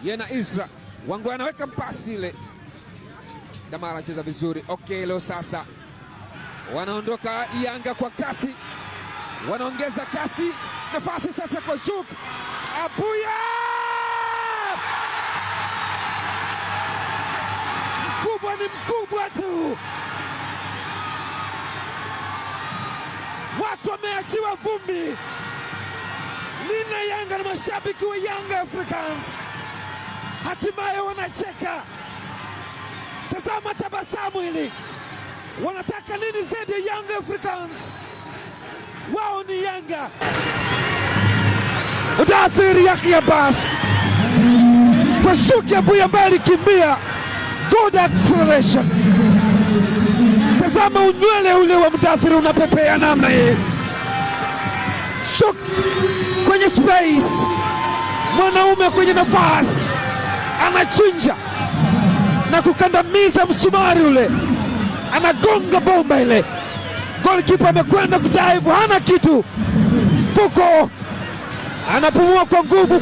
Yena Isra Wangwe anaweka mpasi ile. Damara anacheza vizuri. Okelo sasa wanaondoka Yanga kwa kasi, wanaongeza kasi. Nafasi sasa kwa Shuk Abuya, mkubwa ni mkubwa tu. Watu wameachiwa vumbi. Lina Yanga na mashabiki wa Young Africans hatimaye wanacheka. Tazama tabasamu hili. Wanataka nini zaidi ya Young Africans? Wao ni Yanga. Mudathir Yahya Abbas kwa Shuki Abuya ambaye alikimbia. Good acceleration. Tazama unywele ule wa Mudathir unapepea namna hii. Shuki kwenye space, mwanaume kwenye nafasi, anachinja na kukandamiza msumari ule, anagonga bomba ile. Goalkeeper amekwenda kudive, hana kitu, mfuko, anapumua kwa nguvu.